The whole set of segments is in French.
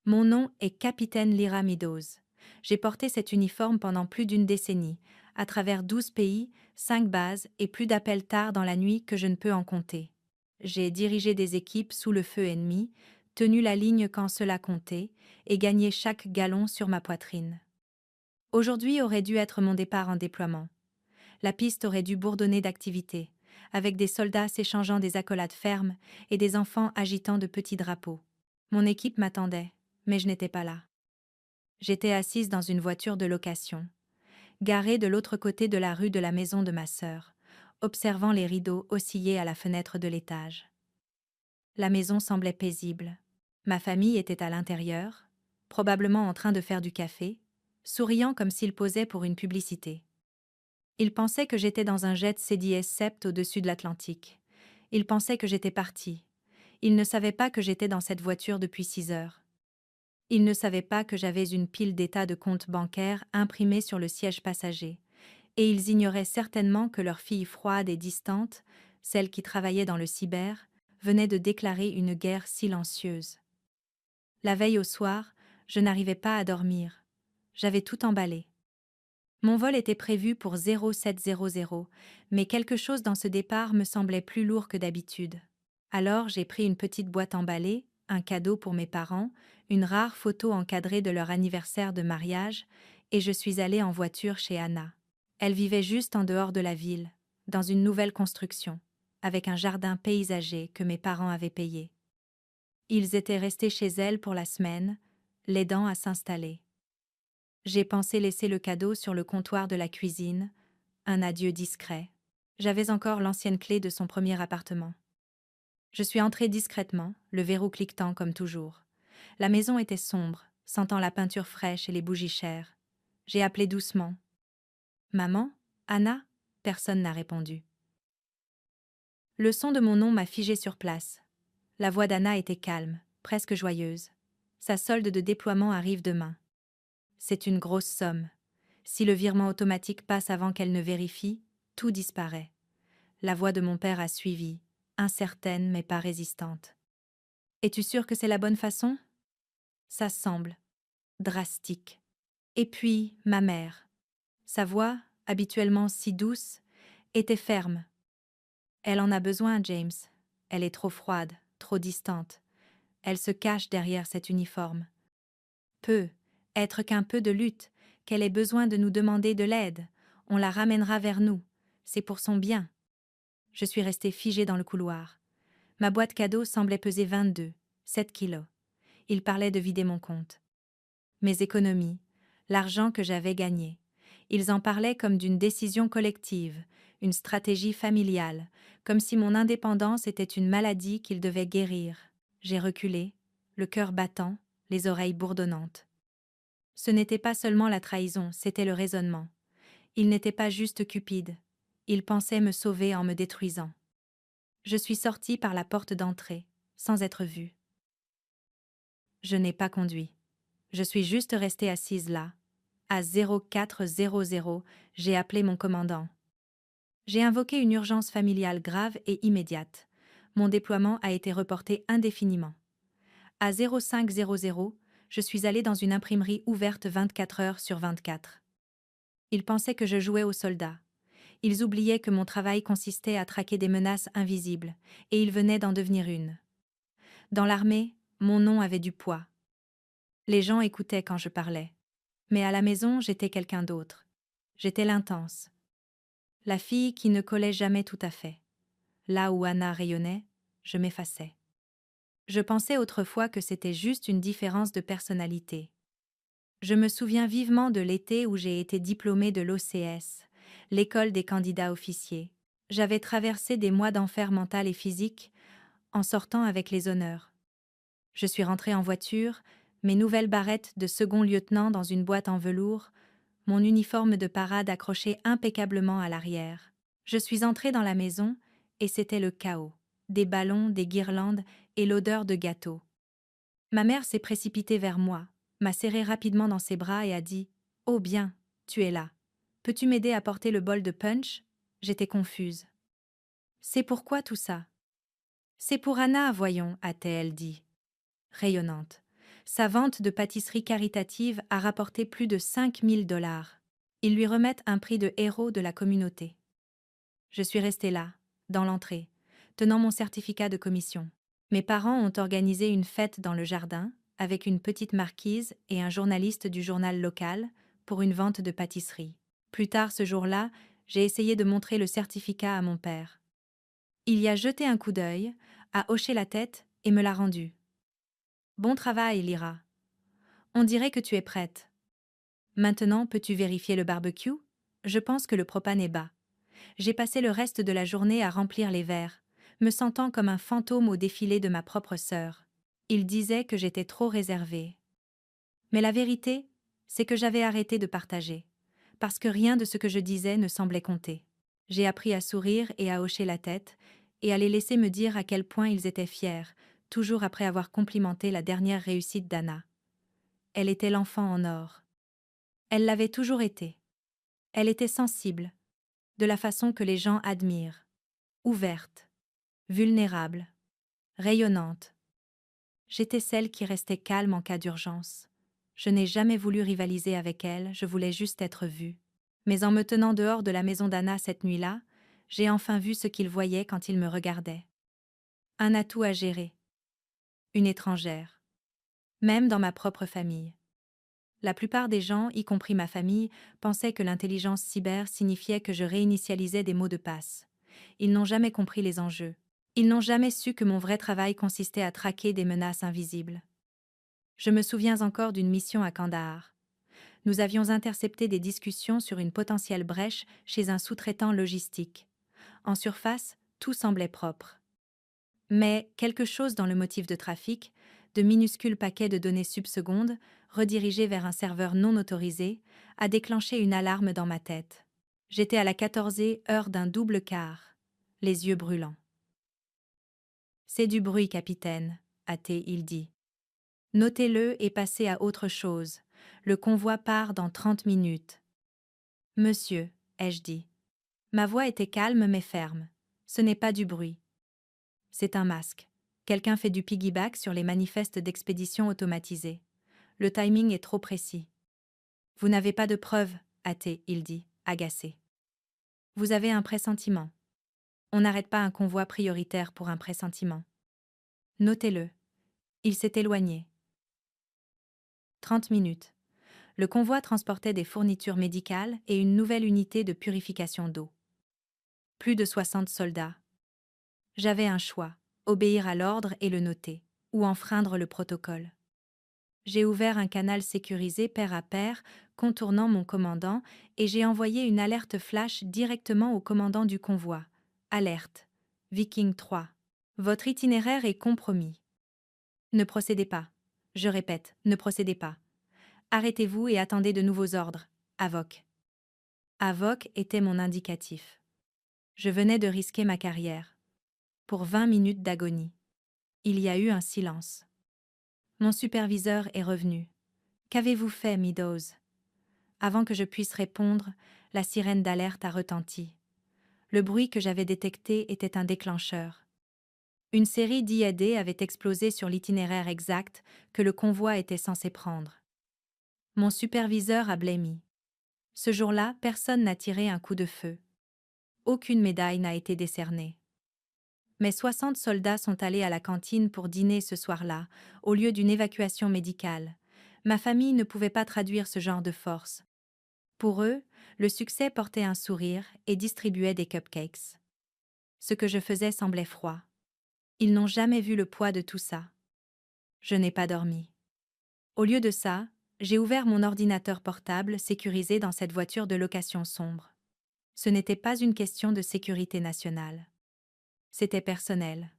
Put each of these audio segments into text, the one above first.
Mon nom est Capitaine Lyra Meadows. J'ai porté cet uniforme pendant plus d'une décennie, à travers 12 pays, 5 bases et plus d'appels tard dans la nuit que je ne peux en compter. J'ai dirigé des équipes sous le feu ennemi, tenu la ligne quand cela comptait, et gagné chaque galon sur ma poitrine. Aujourd'hui aurait dû être mon départ en déploiement. La piste aurait dû bourdonner d'activité, avec des soldats s'échangeant des accolades fermes et des enfants agitant de petits drapeaux. Mon équipe m'attendait, mais je n'étais pas là. J'étais assise dans une voiture de location, garée de l'autre côté de la rue de la maison de ma sœur, observant les rideaux osciller à la fenêtre de l'étage. La maison semblait paisible. Ma famille était à l'intérieur, probablement en train de faire du café, souriant comme s'ils posaient pour une publicité. Ils pensaient que j'étais dans un jet CDS-7 au-dessus de l'Atlantique. Ils pensaient que j'étais partie. Ils ne savaient pas que j'étais dans cette voiture depuis 6 heures. Ils ne savaient pas que j'avais une pile d'états de comptes bancaires imprimés sur le siège passager. Et ils ignoraient certainement que leur fille froide et distante, celle qui travaillait dans le cyber, venait de déclarer une guerre silencieuse. La veille au soir, je n'arrivais pas à dormir. J'avais tout emballé. Mon vol était prévu pour 0700, mais quelque chose dans ce départ me semblait plus lourd que d'habitude. Alors j'ai pris une petite boîte emballée, un cadeau pour mes parents, une rare photo encadrée de leur anniversaire de mariage, et je suis allée en voiture chez Anna. Elle vivait juste en dehors de la ville, dans une nouvelle construction, avec un jardin paysager que mes parents avaient payé. Ils étaient restés chez elle pour la semaine, l'aidant à s'installer. J'ai pensé laisser le cadeau sur le comptoir de la cuisine, un adieu discret. J'avais encore l'ancienne clé de son premier appartement. Je suis entrée discrètement, le verrou cliquetant comme toujours. La maison était sombre, sentant la peinture fraîche et les bougies chères. J'ai appelé doucement. Maman? Anna? Personne n'a répondu. Le son de mon nom m'a figé sur place. La voix d'Anna était calme, presque joyeuse. Sa solde de déploiement arrive demain. C'est une grosse somme. Si le virement automatique passe avant qu'elle ne vérifie, tout disparaît. La voix de mon père a suivi, incertaine mais pas résistante. Es-tu sûre que c'est la bonne façon? Ça semble. Drastique. Et puis, ma mère. Sa voix, habituellement si douce, était ferme. Elle en a besoin, James. Elle est trop froide, trop distante. Elle se cache derrière cet uniforme. Peut être qu'un peu de lutte, qu'elle ait besoin de nous demander de l'aide. On la ramènera vers nous. C'est pour son bien. Je suis restée figée dans le couloir. Ma boîte cadeau semblait peser 7 kilos. Il parlait de vider mon compte. Mes économies, l'argent que j'avais gagné. Ils en parlaient comme d'une décision collective, une stratégie familiale, comme si mon indépendance était une maladie qu'ils devaient guérir. J'ai reculé, le cœur battant, les oreilles bourdonnantes. Ce n'était pas seulement la trahison, c'était le raisonnement. Il n'était pas juste cupide. Il pensait me sauver en me détruisant. Je suis sortie par la porte d'entrée, sans être vue. Je n'ai pas conduit. Je suis juste restée assise là. À 0400, j'ai appelé mon commandant. J'ai invoqué une urgence familiale grave et immédiate. Mon déploiement a été reporté indéfiniment. À 0500, je suis allée dans une imprimerie ouverte 24 heures sur 24. Ils pensaient que je jouais aux soldats. Ils oubliaient que mon travail consistait à traquer des menaces invisibles, et ils venaient d'en devenir une. Dans l'armée, mon nom avait du poids. Les gens écoutaient quand je parlais. Mais à la maison, j'étais quelqu'un d'autre. J'étais l'intense. La fille qui ne collait jamais tout à fait. Là où Anna rayonnait, je m'effaçais. Je pensais autrefois que c'était juste une différence de personnalité. Je me souviens vivement de l'été où j'ai été diplômée de l'OCS, l'école des candidats officiers. J'avais traversé des mois d'enfer mental et physique en sortant avec les honneurs. Je suis rentrée en voiture, mes nouvelles barrettes de second lieutenant dans une boîte en velours, mon uniforme de parade accroché impeccablement à l'arrière. Je suis entrée dans la maison et c'était le chaos. Des ballons, des guirlandes et l'odeur de gâteau. Ma mère s'est précipitée vers moi, m'a serré rapidement dans ses bras et a dit « Oh bien, tu es là. Peux-tu m'aider à porter le bol de punch ?» J'étais confuse. « C'est pourquoi tout ça ?»« C'est pour Anna, voyons, a-t-elle dit, rayonnante. Sa vente de pâtisseries caritatives a rapporté plus de 5 000 $. Ils lui remettent un prix de héros de la communauté. Je suis restée là, dans l'entrée, tenant mon certificat de commission. Mes parents ont organisé une fête dans le jardin, avec une petite marquise et un journaliste du journal local, pour une vente de pâtisserie. Plus tard ce jour-là, j'ai essayé de montrer le certificat à mon père. Il y a jeté un coup d'œil, a hoché la tête et me l'a rendu. Bon travail, Lyra. On dirait que tu es prête. Maintenant, peux-tu vérifier le barbecue? Je pense que le propane est bas. J'ai passé le reste de la journée à remplir les verres, me sentant comme un fantôme au défilé de ma propre sœur. Il disait que j'étais trop réservée. Mais la vérité, c'est que j'avais arrêté de partager, parce que rien de ce que je disais ne semblait compter. J'ai appris à sourire et à hocher la tête, et à les laisser me dire à quel point ils étaient fiers, toujours après avoir complimenté la dernière réussite d'Anna. Elle était l'enfant en or. Elle l'avait toujours été. Elle était sensible, de la façon que les gens admirent, ouverte, vulnérable, rayonnante. J'étais celle qui restait calme en cas d'urgence. Je n'ai jamais voulu rivaliser avec elle, je voulais juste être vue. Mais en me tenant dehors de la maison d'Anna cette nuit-là, j'ai enfin vu ce qu'il voyait quand il me regardait. Un atout à gérer. Une étrangère. Même dans ma propre famille. La plupart des gens, y compris ma famille, pensaient que l'intelligence cyber signifiait que je réinitialisais des mots de passe. Ils n'ont jamais compris les enjeux. Ils n'ont jamais su que mon vrai travail consistait à traquer des menaces invisibles. Je me souviens encore d'une mission à Kandahar. Nous avions intercepté des discussions sur une potentielle brèche chez un sous-traitant logistique. En surface, tout semblait propre. Mais quelque chose dans le motif de trafic, de minuscules paquets de données subsecondes, redirigés vers un serveur non autorisé, a déclenché une alarme dans ma tête. J'étais à la 14e heure d'un double quart, les yeux brûlants. C'est du bruit, capitaine, a-t-il dit. Notez-le et passez à autre chose. Le convoi part dans 30 minutes. Monsieur, ai-je dit. Ma voix était calme mais ferme. Ce n'est pas du bruit. C'est un masque. Quelqu'un fait du piggyback sur les manifestes d'expédition automatisés. Le timing est trop précis. Vous n'avez pas de preuves, a-t-il dit, agacé. Vous avez un pressentiment. On n'arrête pas un convoi prioritaire pour un pressentiment. Notez-le. Il s'est éloigné. 30 minutes. Le convoi transportait des fournitures médicales et une nouvelle unité de purification d'eau. Plus de 60 soldats. J'avais un choix, obéir à l'ordre et le noter, ou enfreindre le protocole. J'ai ouvert un canal sécurisé pair à pair, contournant mon commandant, et j'ai envoyé une alerte flash directement au commandant du convoi. Alerte. Viking 3. Votre itinéraire est compromis. Ne procédez pas. Je répète, ne procédez pas. Arrêtez-vous et attendez de nouveaux ordres. Avoc. Avoc était mon indicatif. Je venais de risquer ma carrière. Pour 20 minutes d'agonie. Il y a eu un silence. Mon superviseur est revenu. Qu'avez-vous fait, Meadows? Avant que je puisse répondre, la sirène d'alerte a retenti. Le bruit que j'avais détecté était un déclencheur. Une série d'IED avait explosé sur l'itinéraire exact que le convoi était censé prendre. Mon superviseur a blêmi. Ce jour-là, personne n'a tiré un coup de feu. Aucune médaille n'a été décernée. Mais 60 soldats sont allés à la cantine pour dîner ce soir-là, au lieu d'une évacuation médicale. Ma famille ne pouvait pas traduire ce genre de force. Pour eux, le succès portait un sourire et distribuait des cupcakes. Ce que je faisais semblait froid. Ils n'ont jamais vu le poids de tout ça. Je n'ai pas dormi. Au lieu de ça, j'ai ouvert mon ordinateur portable sécurisé dans cette voiture de location sombre. Ce n'était pas une question de sécurité nationale. C'était personnel.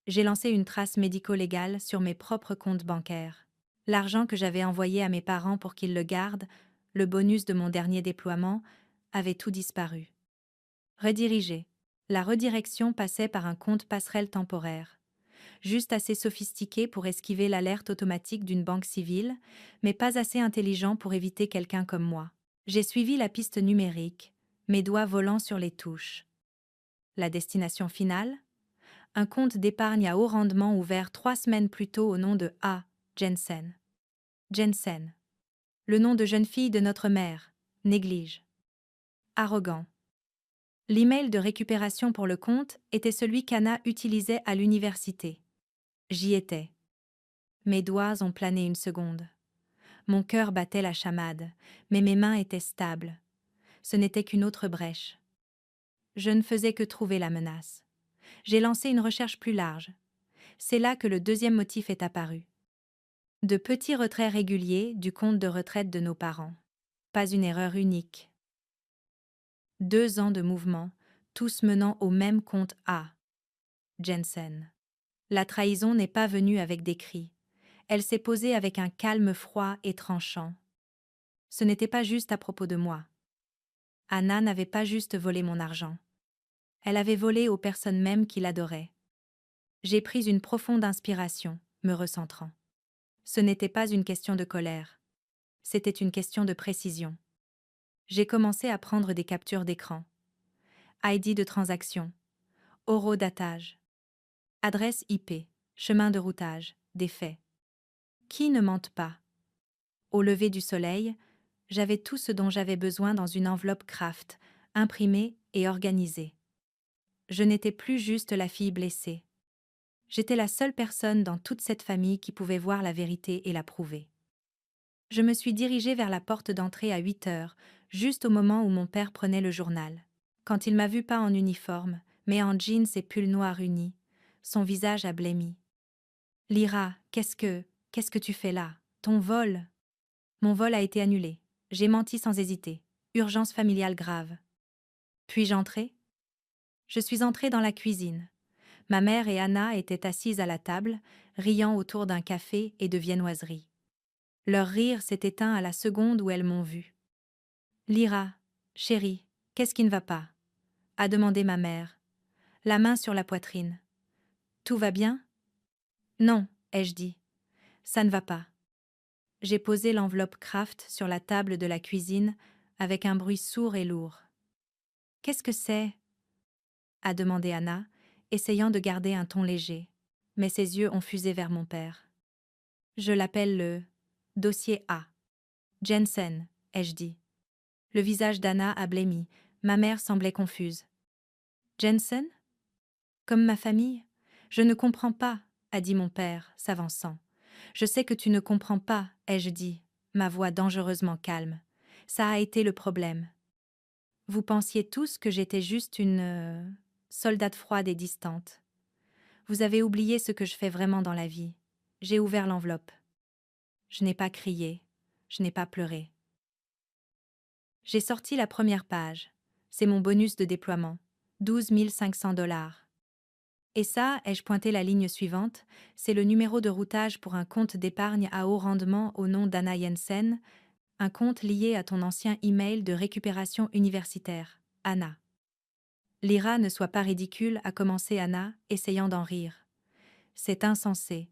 J'ai lancé une trace médico-légale sur mes propres comptes bancaires. L'argent que j'avais envoyé à mes parents pour qu'ils le gardent, le bonus de mon dernier déploiement, avait tout disparu. Redirigé. La redirection passait par un compte passerelle temporaire. Juste assez sophistiqué pour esquiver l'alerte automatique d'une banque civile, mais pas assez intelligent pour éviter quelqu'un comme moi. J'ai suivi la piste numérique, mes doigts volant sur les touches. La destination finale? Un compte d'épargne à haut rendement ouvert 3 semaines plus tôt au nom de A. Jensen. Jensen. Le nom de jeune fille de notre mère. Néglige. Arrogant. L'email de récupération pour le compte était celui qu'Anna utilisait à l'université. J'y étais. Mes doigts ont plané une seconde. Mon cœur battait la chamade, mais mes mains étaient stables. Ce n'était qu'une autre brèche. Je ne faisais que trouver la menace. J'ai lancé une recherche plus large. C'est là que le deuxième motif est apparu. De petits retraits réguliers du compte de retraite de nos parents. Pas une erreur unique. 2 ans de mouvement, tous menant au même compte A. Jensen. La trahison n'est pas venue avec des cris. Elle s'est posée avec un calme froid et tranchant. Ce n'était pas juste à propos de moi. Anna n'avait pas juste volé mon argent. Elle avait volé aux personnes mêmes qui l'adoraient. J'ai pris une profonde inspiration, me recentrant. Ce n'était pas une question de colère. C'était une question de précision. J'ai commencé à prendre des captures d'écran. ID de transaction. Horodatage. Adresse IP. Chemin de routage. Des faits. Qui ne mente pas? Au lever du soleil, j'avais tout ce dont j'avais besoin dans une enveloppe Kraft, imprimée et organisée. Je n'étais plus juste la fille blessée. J'étais la seule personne dans toute cette famille qui pouvait voir la vérité et la prouver. Je me suis dirigée vers la porte d'entrée à 8 heures, juste au moment où mon père prenait le journal. Quand il m'a vue pas en uniforme, mais en jeans et pull noir unis, son visage a blêmi. « Lyra, qu'est-ce que tu fais là? Ton vol ?» Mon vol a été annulé. J'ai menti sans hésiter. Urgence familiale grave. Puis-je entrer? Je suis entrée dans la cuisine. Ma mère et Anna étaient assises à la table, riant autour d'un café et de viennoiseries. Leur rire s'est éteint à la seconde où elles m'ont vue. « Lyra, chérie, qu'est-ce qui ne va pas ?» a demandé ma mère, la main sur la poitrine. « Tout va bien ?»« Non, » ai-je dit. « Ça ne va pas. » J'ai posé l'enveloppe Kraft sur la table de la cuisine avec un bruit sourd et lourd. « Qu'est-ce que c'est ?» a demandé Anna, essayant de garder un ton léger, mais ses yeux ont fusé vers mon père. « Je l'appelle le dossier A. Jensen, ai-je dit. Le visage d'Anna a blêmi, ma mère semblait confuse. « Jensen? Comme ma famille? Je ne comprends pas, » a dit mon père, s'avançant. « Je sais que tu ne comprends pas, ai-je dit, ma voix dangereusement calme. Ça a été le problème. Vous pensiez tous que j'étais juste une soldate froide et distante. Vous avez oublié ce que je fais vraiment dans la vie. J'ai ouvert l'enveloppe. Je n'ai pas crié, je n'ai pas pleuré. J'ai sorti la première page. C'est mon bonus de déploiement. 12 500 $. Et ça, ai-je pointé la ligne suivante, c'est le numéro de routage pour un compte d'épargne à haut rendement au nom d'Anna Jensen, un compte lié à ton ancien email de récupération universitaire, Anna. Lyra, ne sois pas ridicule, a commencé Anna, essayant d'en rire. C'est insensé.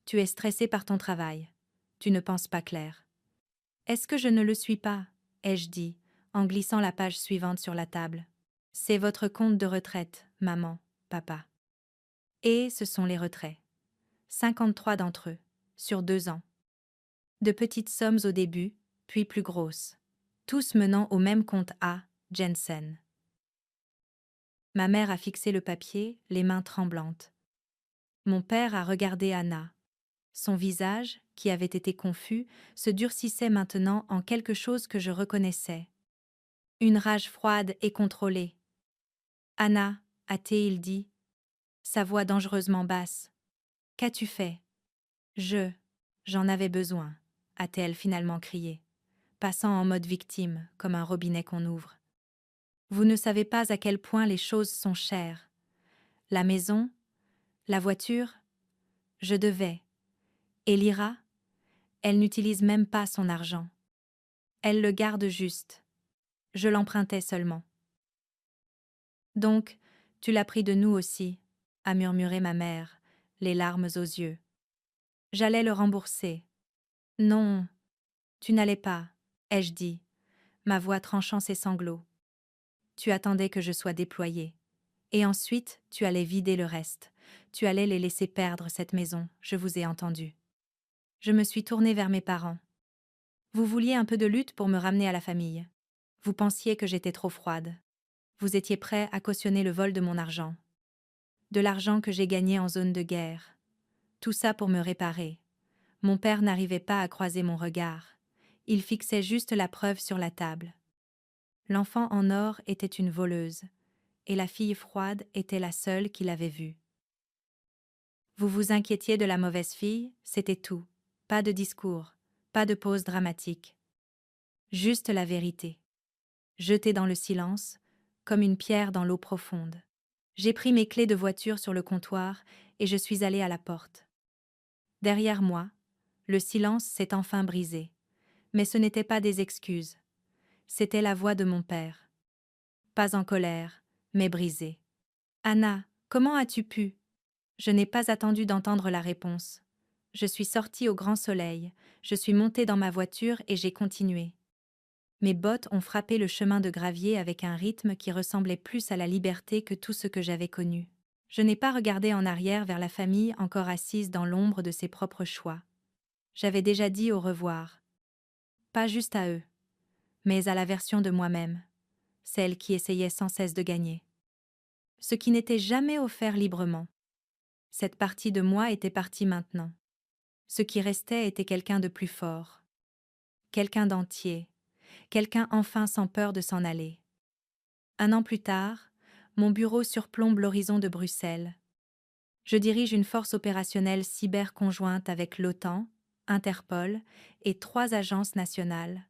Tu es stressée par ton travail. Tu ne penses pas clair. Est-ce que je ne le suis pas, ai-je dit, en glissant la page suivante sur la table. C'est votre compte de retraite, maman, papa. Et ce sont les retraits. 53 d'entre eux, sur 2 ans. De petites sommes au début, puis plus grosses. Tous menant au même compte A, Jensen. Ma mère a fixé le papier, les mains tremblantes. Mon père a regardé Anna. Son visage, qui avait été confus, se durcissait maintenant en quelque chose que je reconnaissais. Une rage froide et contrôlée. « Anna, a-t-il dit, sa voix dangereusement basse. Qu'as-tu fait ? » J'en avais besoin, a-t-elle finalement crié, passant en mode victime, comme un robinet qu'on ouvre. Vous ne savez pas à quel point les choses sont chères. La maison, la voiture, je devais. Et Lyra, elle n'utilise même pas son argent. Elle le garde juste. Je l'empruntais seulement. Donc, tu l'as pris de nous aussi, a murmuré ma mère, les larmes aux yeux. J'allais le rembourser. Non, tu n'allais pas, ai-je dit, ma voix tranchant ses sanglots. Tu attendais que je sois déployée. Et ensuite, tu allais vider le reste. Tu allais les laisser perdre cette maison, je vous ai entendu. Je me suis tournée vers mes parents. Vous vouliez un peu de lutte pour me ramener à la famille. Vous pensiez que j'étais trop froide. Vous étiez prêts à cautionner le vol de mon argent. De l'argent que j'ai gagné en zone de guerre. Tout ça pour me réparer. Mon père n'arrivait pas à croiser mon regard. Il fixait juste la preuve sur la table. L'enfant en or était une voleuse, et la fille froide était la seule qui l'avait vue. Vous vous inquiétiez de la mauvaise fille, c'était tout. Pas de discours, pas de pause dramatique. Juste la vérité. Jetée dans le silence, comme une pierre dans l'eau profonde. J'ai pris mes clés de voiture sur le comptoir et je suis allée à la porte. Derrière moi, le silence s'est enfin brisé. Mais ce n'était pas des excuses. C'était la voix de mon père. Pas en colère, mais brisée. Anna, comment as-tu pu? Je n'ai pas attendu d'entendre la réponse. Je suis sortie au grand soleil, je suis montée dans ma voiture et j'ai continué. Mes bottes ont frappé le chemin de gravier avec un rythme qui ressemblait plus à la liberté que tout ce que j'avais connu. Je n'ai pas regardé en arrière vers la famille encore assise dans l'ombre de ses propres choix. J'avais déjà dit au revoir. Pas juste à eux, mais à la version de moi-même, celle qui essayait sans cesse de gagner. Ce qui n'était jamais offert librement. Cette partie de moi était partie maintenant. Ce qui restait était quelqu'un de plus fort. Quelqu'un d'entier. Quelqu'un enfin sans peur de s'en aller. 1 an plus tard, mon bureau surplombe l'horizon de Bruxelles. Je dirige une force opérationnelle cyber-conjointe avec l'OTAN, Interpol et 3 agences nationales.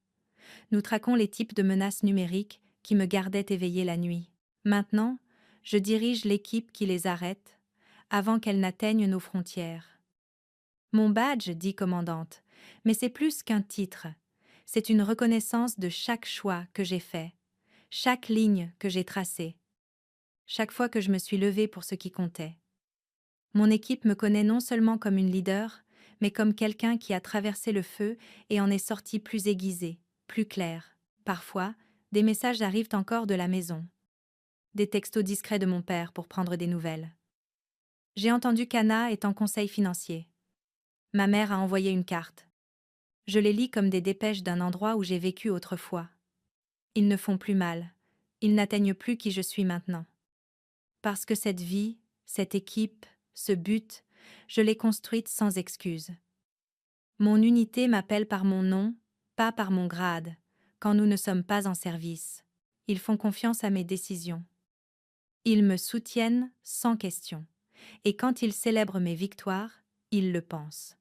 Nous traquons les types de menaces numériques qui me gardaient éveillée la nuit. Maintenant, je dirige l'équipe qui les arrête, avant qu'elles n'atteignent nos frontières. Mon badge dit commandante, mais c'est plus qu'un titre. C'est une reconnaissance de chaque choix que j'ai fait, chaque ligne que j'ai tracée, chaque fois que je me suis levée pour ce qui comptait. Mon équipe me connaît non seulement comme une leader, mais comme quelqu'un qui a traversé le feu et en est sorti plus aiguisé, plus clair. Parfois, des messages arrivent encore de la maison. Des textos discrets de mon père pour prendre des nouvelles. J'ai entendu qu'Anna est en conseil financier. Ma mère a envoyé une carte. Je les lis comme des dépêches d'un endroit où j'ai vécu autrefois. Ils ne font plus mal. Ils n'atteignent plus qui je suis maintenant. Parce que cette vie, cette équipe, ce but, je l'ai construite sans excuse. Mon unité m'appelle par mon nom, pas par mon grade, quand nous ne sommes pas en service. Ils font confiance à mes décisions. Ils me soutiennent sans question. Et quand ils célèbrent mes victoires, ils le pensent.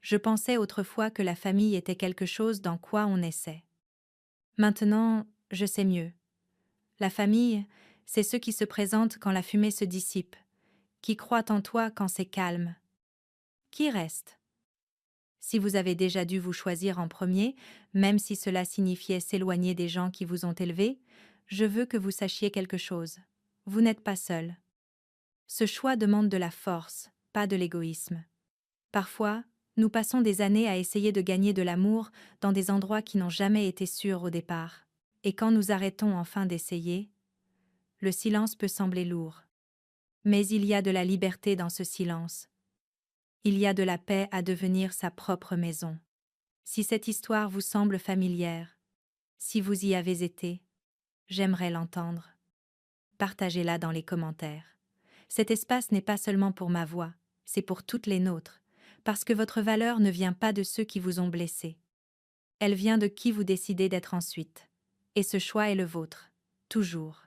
Je pensais autrefois que la famille était quelque chose dans quoi on naissait. Maintenant, je sais mieux. La famille, c'est ceux qui se présentent quand la fumée se dissipe, qui croient en toi quand c'est calme. Qui reste? Si vous avez déjà dû vous choisir en premier, même si cela signifiait s'éloigner des gens qui vous ont élevé, je veux que vous sachiez quelque chose. Vous n'êtes pas seul. Ce choix demande de la force, pas de l'égoïsme. Parfois, nous passons des années à essayer de gagner de l'amour dans des endroits qui n'ont jamais été sûrs au départ. Et quand nous arrêtons enfin d'essayer, le silence peut sembler lourd. Mais il y a de la liberté dans ce silence. Il y a de la paix à devenir sa propre maison. Si cette histoire vous semble familière, si vous y avez été, j'aimerais l'entendre. Partagez-la dans les commentaires. Cet espace n'est pas seulement pour ma voix, c'est pour toutes les nôtres, parce que votre valeur ne vient pas de ceux qui vous ont blessé. Elle vient de qui vous décidez d'être ensuite. Et ce choix est le vôtre, toujours.